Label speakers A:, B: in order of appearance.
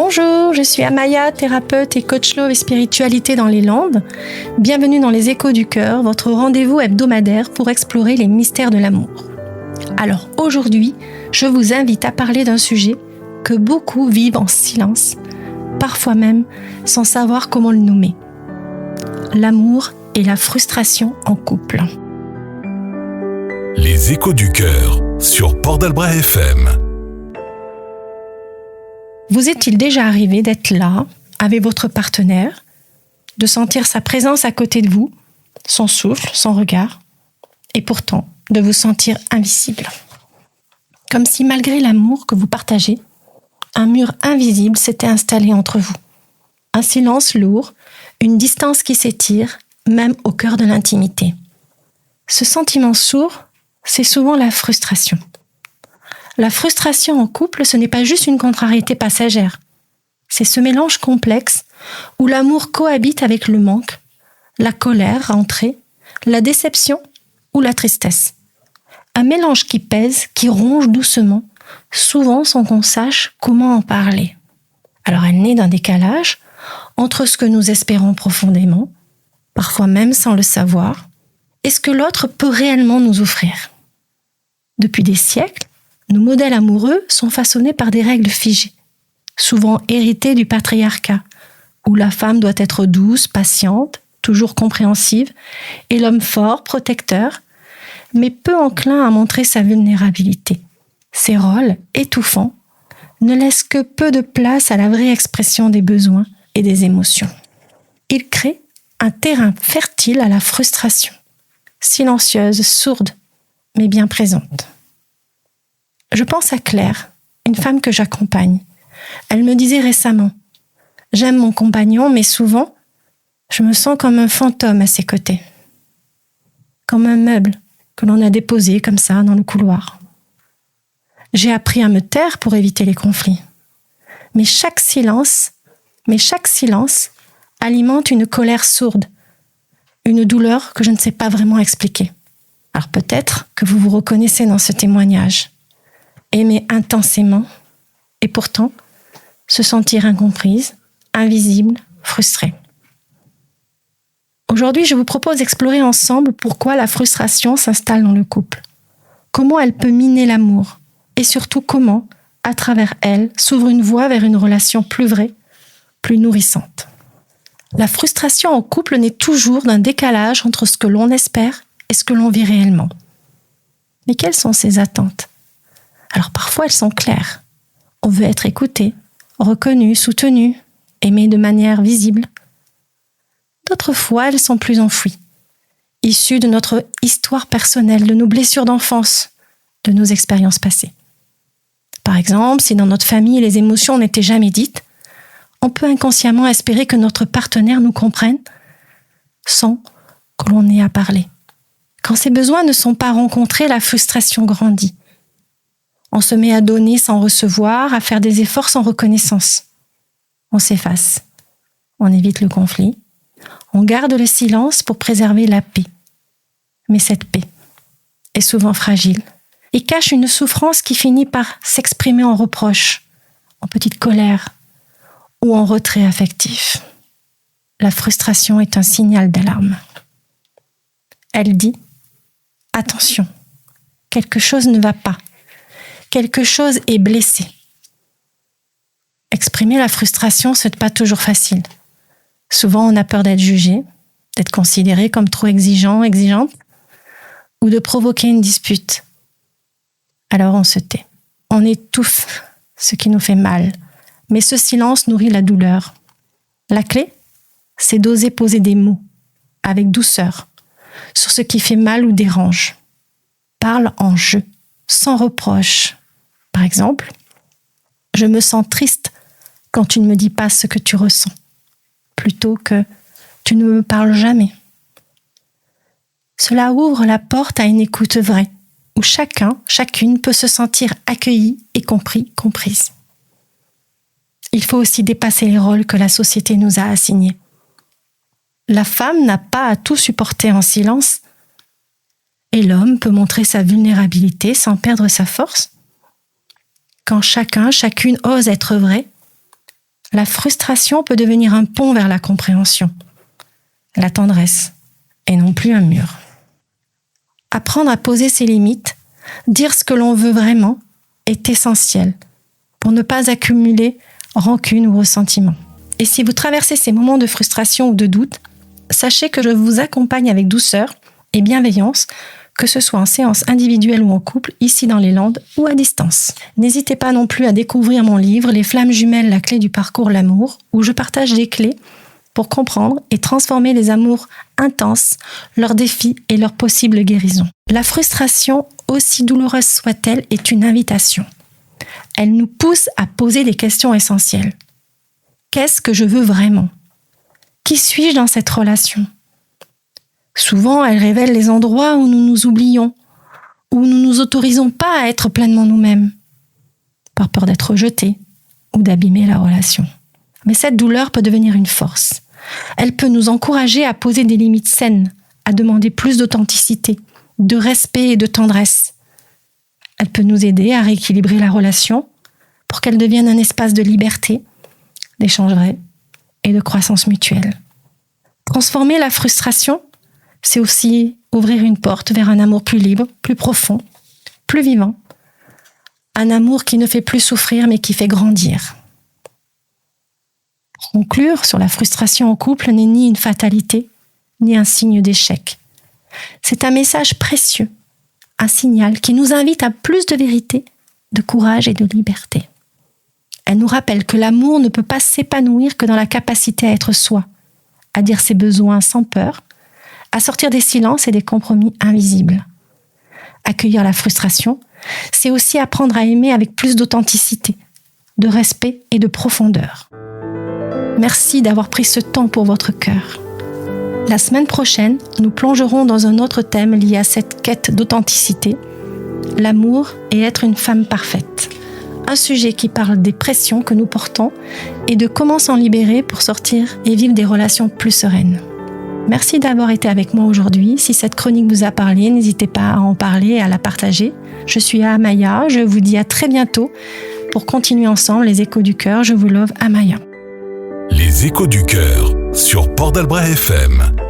A: Bonjour, je suis Amaya, thérapeute et coach love et spiritualité dans les Landes. Bienvenue dans les Échos du Cœur, votre rendez-vous hebdomadaire pour explorer les mystères de l'amour. Alors aujourd'hui, je vous invite à parler d'un sujet que beaucoup vivent en silence, parfois même sans savoir comment le nommer. L'amour et la frustration en couple.
B: Les Échos du Cœur sur Port d'Albret FM.
A: Vous est-il déjà arrivé d'être là, avec votre partenaire, de sentir sa présence à côté de vous, son souffle, son regard, et pourtant de vous sentir invisible? Comme si malgré l'amour que vous partagez, un mur invisible s'était installé entre vous. Un silence lourd, une distance qui s'étire, même au cœur de l'intimité. Ce sentiment sourd, c'est souvent la frustration. La frustration en couple, ce n'est pas juste une contrariété passagère. C'est ce mélange complexe où l'amour cohabite avec le manque, la colère rentrée, la déception ou la tristesse. Un mélange qui pèse, qui ronge doucement, souvent sans qu'on sache comment en parler. Alors elle naît d'un décalage entre ce que nous espérons profondément, parfois même sans le savoir, et ce que l'autre peut réellement nous offrir. Depuis des siècles, nos modèles amoureux sont façonnés par des règles figées, souvent héritées du patriarcat, où la femme doit être douce, patiente, toujours compréhensive, et l'homme fort, protecteur, mais peu enclin à montrer sa vulnérabilité. Ces rôles, étouffants, ne laissent que peu de place à la vraie expression des besoins et des émotions. Ils créent un terrain fertile à la frustration, silencieuse, sourde, mais bien présente. Je pense à Claire, une femme que j'accompagne. Elle me disait récemment « J'aime mon compagnon, mais souvent, je me sens comme un fantôme à ses côtés. Comme un meuble que l'on a déposé comme ça dans le couloir. J'ai appris à me taire pour éviter les conflits. Mais chaque silence alimente une colère sourde, une douleur que je ne sais pas vraiment expliquer. Alors peut-être que vous vous reconnaissez dans ce témoignage. Aimer intensément et pourtant se sentir incomprise, invisible, frustrée. Aujourd'hui, je vous propose d'explorer ensemble pourquoi la frustration s'installe dans le couple, comment elle peut miner l'amour et surtout comment, à travers elle, s'ouvre une voie vers une relation plus vraie, plus nourrissante. La frustration en couple naît toujours d'un décalage entre ce que l'on espère et ce que l'on vit réellement. Mais quelles sont ces attentes ? Alors parfois elles sont claires. On veut être écouté, reconnu, soutenu, aimé de manière visible. D'autres fois elles sont plus enfouies, issues de notre histoire personnelle, de nos blessures d'enfance, de nos expériences passées. Par exemple, si dans notre famille les émotions n'étaient jamais dites, on peut inconsciemment espérer que notre partenaire nous comprenne sans que l'on ait à parler. Quand ces besoins ne sont pas rencontrés, la frustration grandit. On se met à donner sans recevoir, à faire des efforts sans reconnaissance. On s'efface. On évite le conflit. On garde le silence pour préserver la paix. Mais cette paix est souvent fragile et cache une souffrance qui finit par s'exprimer en reproche, en petite colère ou en retrait affectif. La frustration est un signal d'alarme. Elle dit « Attention, quelque chose ne va pas. Quelque chose est blessé. » Exprimer la frustration, ce n'est pas toujours facile. Souvent, on a peur d'être jugé, d'être considéré comme trop exigeant, exigeante, ou de provoquer une dispute. Alors on se tait. On étouffe ce qui nous fait mal, mais ce silence nourrit la douleur. La clé, c'est d'oser poser des mots, avec douceur, sur ce qui fait mal ou dérange. Parle en jeu, sans reproche. Par exemple, « Je me sens triste quand tu ne me dis pas ce que tu ressens, plutôt que « tu ne me parles jamais ». Cela ouvre la porte à une écoute vraie, où chacune peut se sentir accueillie et comprise. Il faut aussi dépasser les rôles que la société nous a assignés. La femme n'a pas à tout supporter en silence, et l'homme peut montrer sa vulnérabilité sans perdre sa force. Quand chacune ose être vrai, La frustration peut devenir un pont vers la compréhension, la tendresse, et non plus un mur. Apprendre à poser ses limites, dire ce que l'on veut vraiment, est essentiel pour ne pas accumuler rancune ou ressentiment. Et si vous traversez ces moments de frustration ou de doute, sachez que je vous accompagne avec douceur et bienveillance, que ce soit en séance individuelle ou en couple, ici dans les Landes ou à distance. N'hésitez pas non plus à découvrir mon livre « Les flammes jumelles, la clé du parcours, l'amour » où je partage des clés pour comprendre et transformer les amours intenses, leurs défis et leurs possibles guérisons. La frustration, aussi douloureuse soit-elle, est une invitation. Elle nous pousse à poser des questions essentielles. Qu'est-ce que je veux vraiment ? Qui suis-je dans cette relation ? Souvent, elle révèle les endroits où nous nous oublions, où nous ne nous autorisons pas à être pleinement nous-mêmes, par peur d'être rejetés ou d'abîmer la relation. Mais cette douleur peut devenir une force. Elle peut nous encourager à poser des limites saines, à demander plus d'authenticité, de respect et de tendresse. Elle peut nous aider à rééquilibrer la relation pour qu'elle devienne un espace de liberté, d'échange vrai et de croissance mutuelle. Transformer la frustration, c'est aussi ouvrir une porte vers un amour plus libre, plus profond, plus vivant. Un amour qui ne fait plus souffrir mais qui fait grandir. Conclure sur la frustration en couple n'est ni une fatalité, ni un signe d'échec. C'est un message précieux, un signal qui nous invite à plus de vérité, de courage et de liberté. Elle nous rappelle que l'amour ne peut pas s'épanouir que dans la capacité à être soi, à dire ses besoins sans peur, à sortir des silences et des compromis invisibles. Accueillir la frustration, c'est aussi apprendre à aimer avec plus d'authenticité, de respect et de profondeur. Merci d'avoir pris ce temps pour votre cœur. La semaine prochaine, nous plongerons dans un autre thème lié à cette quête d'authenticité, l'amour et être une femme parfaite. Un sujet qui parle des pressions que nous portons et de comment s'en libérer pour sortir et vivre des relations plus sereines. Merci d'avoir été avec moi aujourd'hui. Si cette chronique vous a parlé, n'hésitez pas à en parler et à la partager. Je suis Amaya, je vous dis à très bientôt pour continuer ensemble les échos du cœur. Je vous love, Amaya.
B: Les échos du cœur sur Port d'Albret FM.